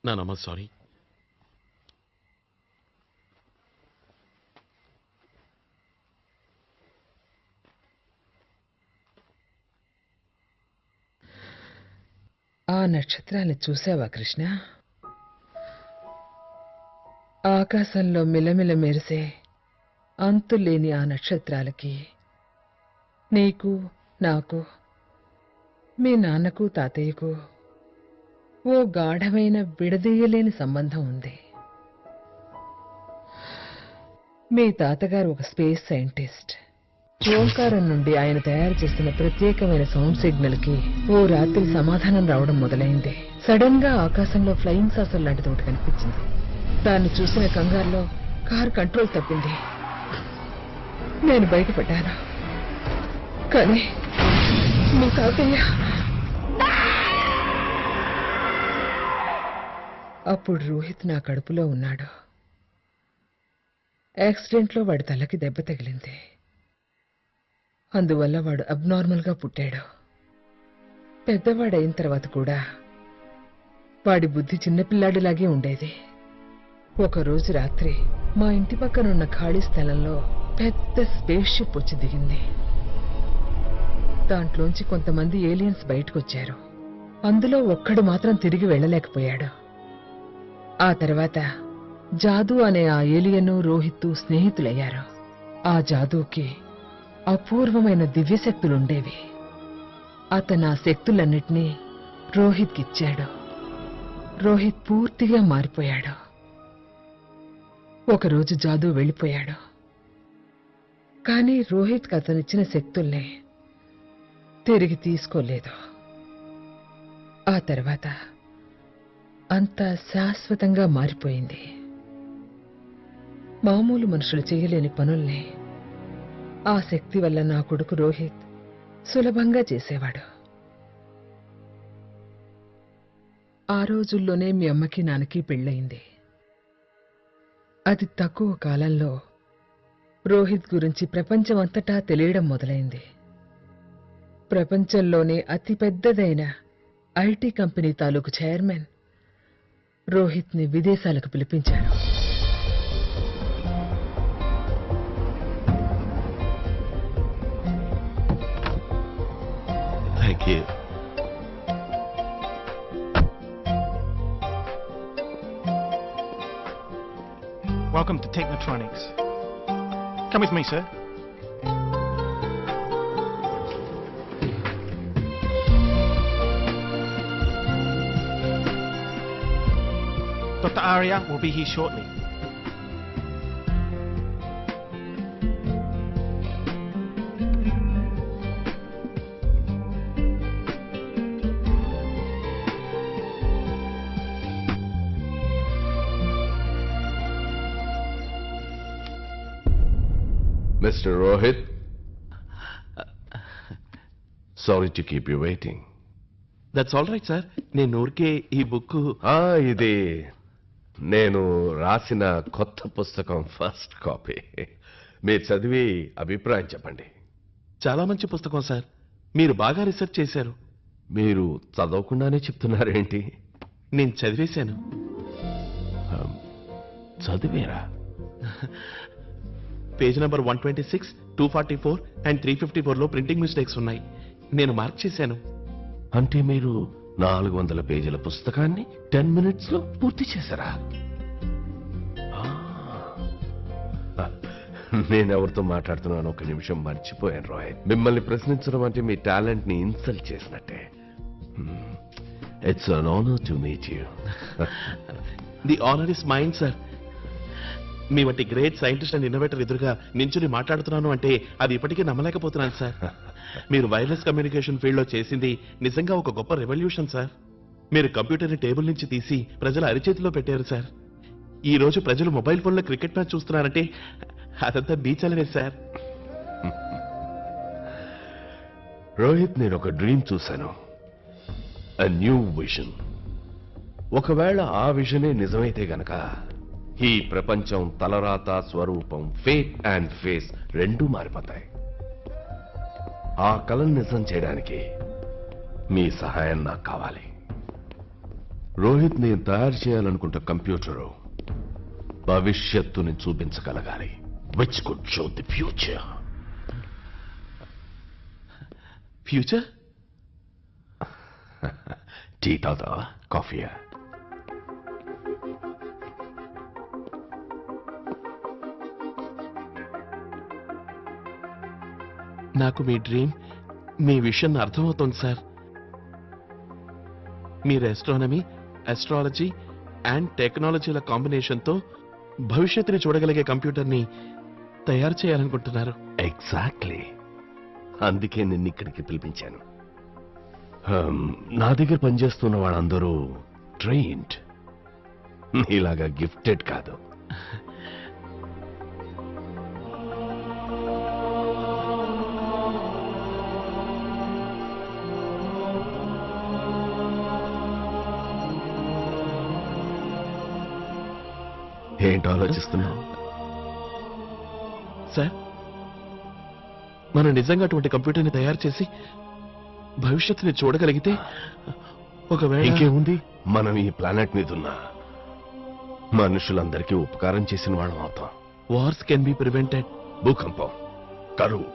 నానమ్మ సారీ. ఆ నక్షత్రాన్ని చూసావా కృష్ణ? ఆకాశంలో మిలమిల మెరిసే అంతులేని ఆ నక్షత్రాలకి నీకు, నాకు, మీ నాన్నకు, తాతయ్యకు ఓ గాఢమైన విడదీయలేని సంబంధం ఉంది. మీ తాతగారు ఒక స్పేస్ సైంటిస్ట్. ఓంకారం నుండి ఆయన తయారు చేస్తున్న ప్రత్యేకమైన సౌండ్ సిగ్నల్ కి ఓ రాత్రి సమాధానం రావడం మొదలైంది. సడన్ గా ఆకాశంలో ఫ్లయింగ్ సాసర్ లాంటిది ఒకటి కనిపించింది. దాన్ని చూసిన కంగారులో కారు కంట్రోల్ తప్పింది. నేను బయటపడ్డాను. కానీ మీ తాతయ్య అప్పుడు రోహిత్ నా కడుపులో ఉన్నాడు. యాక్సిడెంట్లో వాడి తలకి దెబ్బ తగిలింది. అందువల్ల వాడు అబ్నార్మల్గా పుట్టాడు. పెద్దవాడైన తర్వాత కూడా వాడి బుద్ధి చిన్నపిల్లాడిలాగే ఉండేది. ఒకరోజు రాత్రి మా ఇంటి పక్కనున్న ఖాళీ స్థలంలో పెద్ద స్పేస్ షిప్ వచ్చి దిగింది. దాంట్లోంచి కొంతమంది ఏలియన్స్ బయటకొచ్చారు. అందులో ఒక్కడు మాత్రం తిరిగి వెళ్ళలేకపోయాడు. ఆ తర్వాత జాదూ అనే ఆ ఏలియను, రోహిత్ స్నేహితులయ్యారు. ఆ జాదూకి అపూర్వమైన దివ్యశక్తులుండేవి. అతను ఆ శక్తులన్నిటినీ రోహిత్కిచ్చాడు. రోహిత్ పూర్తిగా మారిపోయాడు. ఒకరోజు జాదూ వెళ్ళిపోయాడు. కానీ రోహిత్కి అతనిచ్చిన శక్తుల్ని తిరిగి తీసుకోలేదు. ఆ తర్వాత అంతా శాశ్వతంగా మారిపోయింది. మామూలు మనుషులు చేయలేని పనుల్ని ఆ శక్తి వల్ల నా కొడుకు రోహిత్ సులభంగా చేసేవాడు. ఆ రోజుల్లోనే మీ అమ్మకి నాన్నకి పెళ్ళయింది. అతి తక్కువ కాలంలో రోహిత్ గురించి ప్రపంచమంతటా తెలియడం మొదలైంది. ప్రపంచంలోనే అతిపెద్దదైన ఐటీ కంపెనీ తాలూకు చైర్మన్ రోహిత్ని విదేశాలకు పిలిపించారు. Thank you. Welcome to Technotronics. Come with me, sir. Dr. Arya will be here shortly. Mr. Rohit, sorry to keep you waiting. That's all right sir. నేను ఊరికే ఈ బుక్ ఇది నేను రాసిన కొత్త పుస్తకం ఫస్ట్ కాపీ. మీరు చదివి అభిప్రాయం చెప్పండి. చాలా మంచి పుస్తకం సార్. మీరు బాగా రీసెర్చ్ చేశారు. మీరు చదవకుండానే చెప్తున్నారేంటి? నేను చదివేశాను. చదివేరా? పేజ్ నెంబర్ 126, 244 అండ్ 354లో ప్రింటింగ్ మిస్టేక్స్ ఉన్నాయి. నేను మార్క్ చేశాను. అంటే మీరు 400 పేజీల పుస్తకాన్ని 10 minutes లో పూర్తి చేశారా? నేనెవరితో మాట్లాడుతున్నాను ఒక నిమిషం మర్చిపోయాను రోహిత్. మిమ్మల్ని ప్రశ్నించడం అంటే మీ టాలెంట్ ని ఇన్సల్ట్ చేసినట్టే. It's an honour to meet you. The honour is mine sir. మీ వంటి గ్రేట్ సైంటిస్ట్ అండ్ ఇన్నోవేటర్ ఎదురుగా నించుని మాట్లాడుతున్నాను అంటే అది ఇప్పటికీ నమ్మలేకపోతున్నాను సార్. మీరు వైర్లెస్ కమ్యూనికేషన్ ఫీల్డ్లో చేసింది నిజంగా ఒక గొప్ప రెవల్యూషన్ సార్. మీరు కంప్యూటర్ని టేబుల్ నుంచి తీసి ప్రజల అరిచేతిలో పెట్టారు సార్. ఈ రోజు ప్రజలు మొబైల్ ఫోన్లో క్రికెట్ మ్యాచ్ చూస్తున్నారంటే అదంతా బీచలనే సార్. రోహిత్, నేను ఒక డ్రీమ్ చూశాను. A new vision. ఒకవేళ ఆ విజనే నిజమైతే గనక ఈ ప్రపంచం తలరాత, స్వరూపం, ఫేట్ అండ్ ఫేస్ రెండూ మారిపోతాయి. ఆ కలను నిజం చేయడానికి మీ సహాయం నాకు కావాలి. రోహిత్ నేను తయారు చేయాలనుకుంటే కంప్యూటరు భవిష్యత్తుని చూపించగలగాలి, which could show the future. Future? Tea తాగుతావా, కాఫీయా? నాకు మీ డ్రీమ్, మీ విషయం అర్థమవుతోంది సార్. మీరు ఆస్ట్రానమీ, ఆస్ట్రాలజీ అండ్ టెక్నాలజీల కాంబినేషన్తో భవిష్యత్తుని చూడగలిగే కంప్యూటర్ని తయారు చేయాలనుకుంటున్నారు. ఎగ్జాక్ట్లీ, అందుకే నిన్ను ఇక్కడికి పిలిపించాను. నా దగ్గర పనిచేస్తున్న వాళ్ళందరూ ట్రైన్డ్, నీలాగా గిఫ్టెడ్ కాదు. ఏంటో ఆలోచిస్తున్నావు? సార్, మనం నిజంగా అటువంటి కంప్యూటర్ని తయారు చేసి భవిష్యత్తుని చూడగలిగితే ఒకవేళ ఇంకేముంది, మనం ఈ ప్లానెట్ మీద ఉన్న మనుషులందరికీ ఉపకారం చేసిన వాళ్ళం అవుతాం. Wars can be prevented. భూకంపం, కరువు,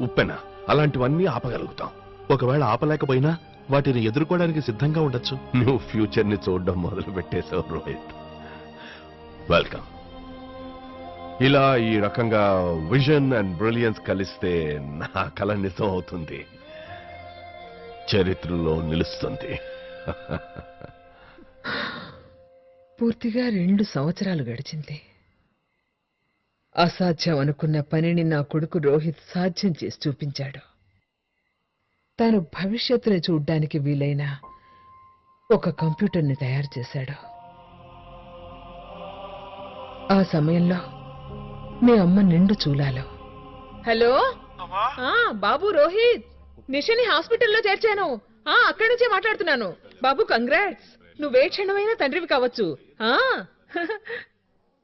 ఉప్పెన అలాంటివన్నీ ఆపగలుగుతాం. ఒకవేళ ఆపలేకపోయినా వాటిని ఎదుర్కోవడానికి సిద్ధంగా ఉండొచ్చు. నువ్వు ఫ్యూచర్ ని చూడడం మొదలు పెట్టేశావు రోహిత్. వెల్కమ్. ఇలా ఈ రకంగా విజన్ అండ్ బ్రిలియన్స్ కలిస్తే నా కల నిజం అవుతుంది, చరిత్రలో నిలుస్తుంది. పూర్తిగా 2 సంవత్సరాలు గడిచింది. అసాధ్యం అనుకున్న పనిని నా కొడుకు రోహిత్ సాధ్యం చేసి చూపించాడు. తాను భవిష్యత్తుని చూడ్డానికి వీలైన ఒక కంప్యూటర్ని తయారు చేశాడు. ఆ సమయంలో మీ అమ్మ నిండు చూలాలో. హలో బాబు, రోహిత్, నిషని హాస్పిటల్లో చేర్చాను. అక్కడి నుంచే మాట్లాడుతున్నాను. బాబు, కంగ్రాట్స్, నువ్వే క్షణమైనా తండ్రివి కావచ్చు.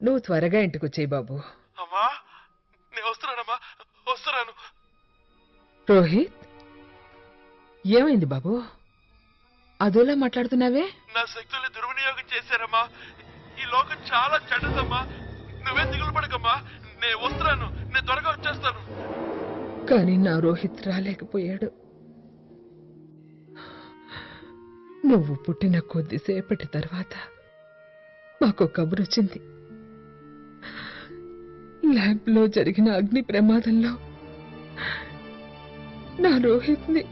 నువ్వు త్వరగా ఇంటికి వచ్చేయి బాబు. రోహిత్, ఏమైంది బాబు? అదోలా మాట్లాడుతున్నావే? నా శక్తుల్ని దుర్వినియోగం చేశారమ్మా. ఈ లోకం చాలా చెడ్డదమ్మా. నువ్వే దిగులు పడకమ్మా. నేను వస్తున్నాను, నేను త్వరగా వచ్చేస్తాను. కానీ నా రోహిత్ రాలేకపోయాడు. నువ్వు పుట్టిన కొద్దిసేపటి తర్వాత మాకు కబురొచ్చింది. ల్యాబ్లో జరిగిన అగ్ని ప్రమాదంలో నా రోహిత్ని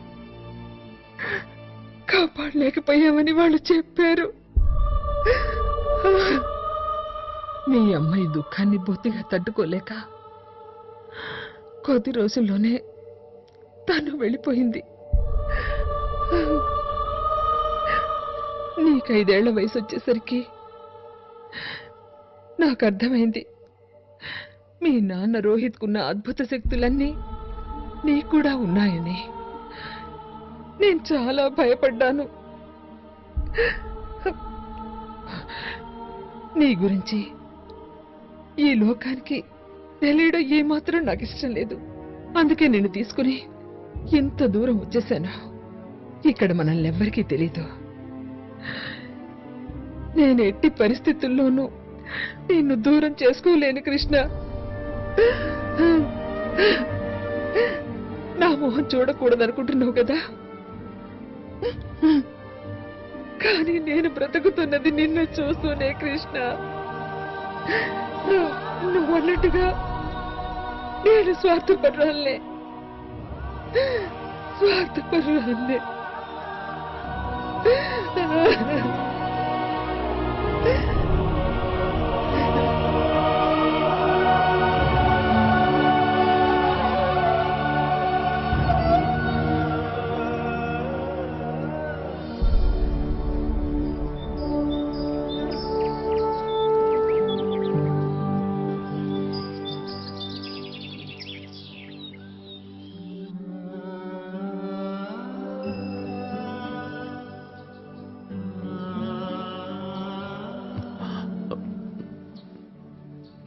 కాపాడలేకపోయామని వాళ్ళు చెప్పారు. మీ అమ్మాయి దుఃఖాన్ని బొత్తిగా తట్టుకోలేక కొద్ది రోజుల్లోనే తను వెళ్ళిపోయింది. నీకు 5 ఏళ్ల వయసు వచ్చేసరికి నాకు అర్థమైంది, మీ నాన్న రోహిత్కున్న అద్భుత శక్తులన్నీ నీకు కూడా ఉన్నాయని. నేను చాలా భయపడ్డాను. నీ గురించి ఈ లోకానికి తెలియడం ఏమాత్రం నాకు ఇష్టం లేదు. అందుకే నిన్ను తీసుకుని ఇంత దూరం వచ్చేసాను. ఇక్కడ మనల్ని ఎవ్వరికీ తెలీదు. నేను ఎట్టి పరిస్థితుల్లోనూ నిన్ను దూరం చేసుకోలేను కృష్ణ. నా మొహం చూడకూడదనుకుంటున్నావు కదా, కానీ నేను బ్రతుకుతున్నది నిన్ను చూస్తూనే కృష్ణ. నువ్వు అన్నట్టుగా నేను స్వార్థపరురాలే.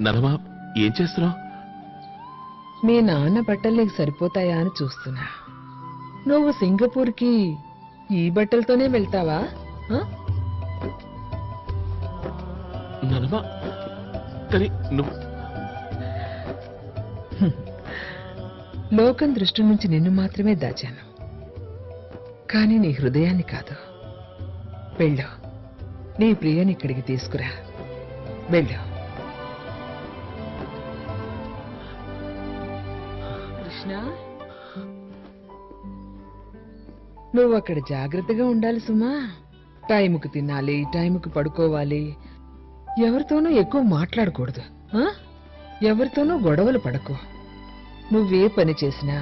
నరమా, ఏం చేస్తున్నావు? మీ నాన్న బట్టలు నీకు సరిపోతాయా అని చూస్తున్నా. నువ్వు సింగపూర్కి ఈ బట్టలతోనే వెళ్తావా? పరమా కానీ నువ్వు లోకం దృష్టి నుంచి నిన్ను మాత్రమే దాచాను, కానీ నీ హృదయాన్ని కాదు. వెళ్ళు, నీ ప్రియని ఇక్కడికి తీసుకురా. వెళ్ళు. కృష్ణ, నువ్వు అక్కడ జాగ్రత్తగా ఉండాలి సుమా. టైంకు తినాలి, టైంకు పడుకోవాలి. ఎవరితోనూ ఎక్కువ మాట్లాడకూడదు. ఎవరితోనూ గొడవలు పడకు. నువ్వే పని చేసినా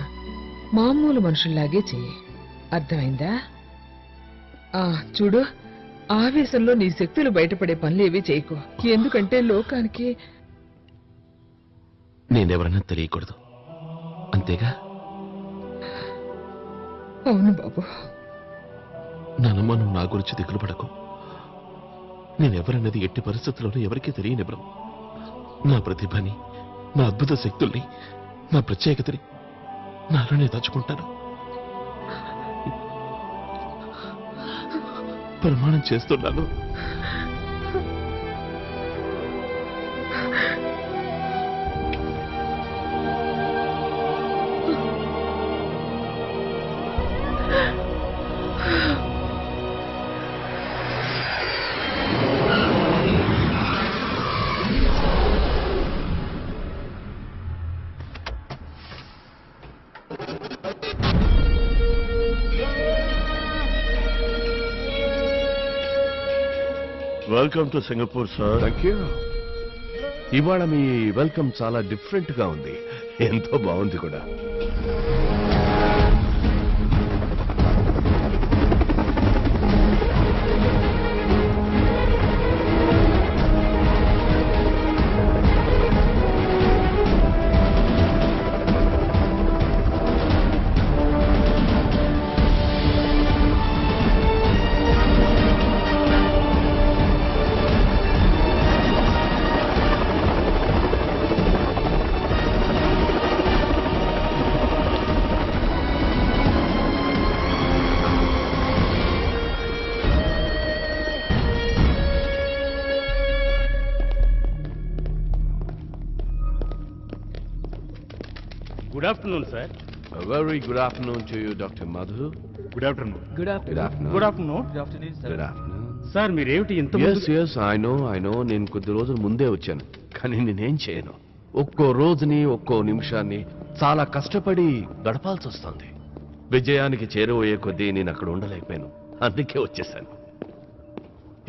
మామూలు మనుషుల్లాగే చెయ్యి. అర్థమైందా? చూడు, ఆవేశంలో నీ శక్తులు బయటపడే పనులేవి చేయకు. ఎందుకంటే లోకానికి నేనెవరన్నా తెలియకూడదు, అంతేగా? అవును బాబు. నానమ్మ, నువ్వు నా గురించి దిగులు పడకు. నేనెవరన్నది ఎట్టి పరిస్థితుల్లోనూ ఎవరికీ తెలియనివ్వను. నా ప్రతిభని, నా అద్భుత శక్తుల్ని, నా ప్రత్యేకతని నాలోనే దాచుకుంటాను. ప్రమాణం చేస్తున్నాను. Welcome to Singapore sir. Thank you. ఇవాళ మీ వెల్కమ్ చాలా డిఫరెంట్ గా ఉంది, ఎంతో బాగుంది కూడా. Good afternoon sir. Very good afternoon to you, doctor Madhu. Good afternoon. Good afternoon. Good afternoon. Good afternoon. Sir, మీరేమిటి ఇంత ఎస్ ఐ నో. నేను కొద్ది రోజుల ముందే వచ్చాను, కానీ నేనేం చేయను. ఒక్కో రోజుని, ఒక్కో నిమిషాన్ని చాలా కష్టపడి గడపాల్సి వస్తుంది. విజయానికి చేరువయ్యే కొద్దీ నేను అక్కడ ఉండలేకపోయాను, అందుకే వచ్చేసాను.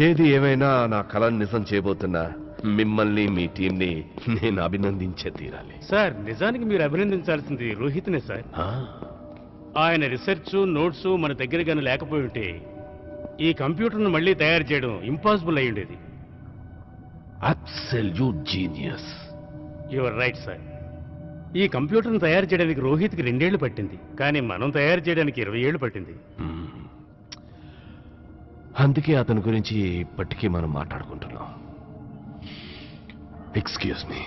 ఏది ఏమైనా నా కళను నిజం చేయబోతున్నా మిమ్మల్ని, మీ టీంని నేను అభినందించే తీరాలి. సార్, నిజానికి మీరు అభినందించాల్సింది రోహిత్నే సార్. ఆయన రీసెర్చ్ నోట్స్ మన దగ్గర గానీ లేకపోయి ఉంటే ఈ కంప్యూటర్ను మళ్ళీ తయారు చేయడం ఇంపాసిబుల్ అయి ఉండేది. Absolute genius. Your right sir. ఈ కంప్యూటర్ను తయారు చేయడానికి రోహిత్కి 2 ఏళ్లు పట్టింది, కానీ మనం తయారు చేయడానికి 20 ఏళ్లు పట్టింది. అందుకే అతని గురించి ఇప్పటికీ మనం మాట్లాడుకుంటున్నాం. Excuse me.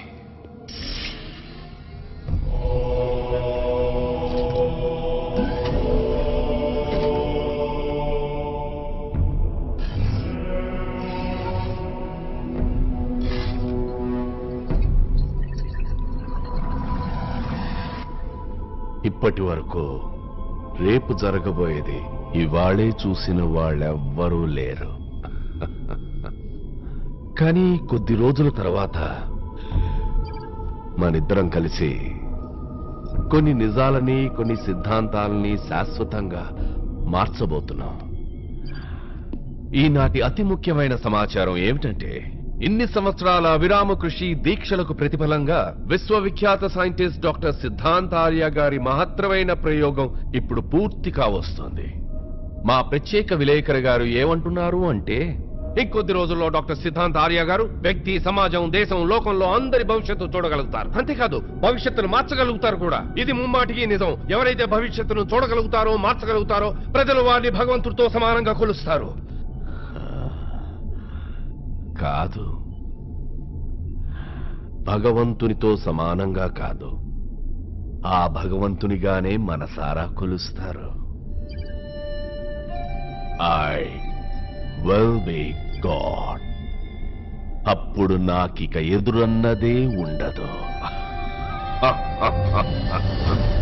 ఇప్పటి వరకు రేపు జరగబోయేది ఇవాళే చూసిన వాళ్ళెవ్వరూ లేరు. కానీ కొద్ది రోజుల తర్వాత మనిద్దరం కలిసి కొన్ని నిజాలని, కొన్ని సిద్ధాంతాలని శాశ్వతంగా మార్చబోతున్నాం. ఈనాటి అతి ముఖ్యమైన సమాచారం ఏమిటంటే, ఇన్ని సంవత్సరాల విరామ కృషి దీక్షలకు ప్రతిఫలంగా విశ్వవిఖ్యాత సైంటిస్ట్ డాక్టర్ సిద్ధాంత్ ఆర్య గారి మహత్తరమైన ప్రయోగం ఇప్పుడు పూర్తి కావస్తోంది. మా ప్రత్యేక విలేకరి గారు ఏమంటున్నారు అంటే, ఇంకొద్ది రోజుల్లో డాక్టర్ సిద్ధాంత్ ఆర్య గారు వ్యక్తి, సమాజం, దేశం, లోకంలో అందరి భవిష్యత్తు చూడగలుగుతారు. అంతేకాదు, భవిష్యత్తును మార్చగలుగుతారు కూడా. ఇది ముమ్మాటికి నిజం. ఎవరైతే భవిష్యత్తును చూడగలుగుతారో, మార్చగలుగుతారో, ప్రజలు వారిని భగవంతుడితో సమానంగా కొలుస్తారు. కాదు, భగవంతునితో సమానంగా కాదు, ఆ భగవంతునిగానే మనసారా కొలుస్తారు. I will be God. అప్పుడు నాకిక ఎదురన్నదే ఉండదు.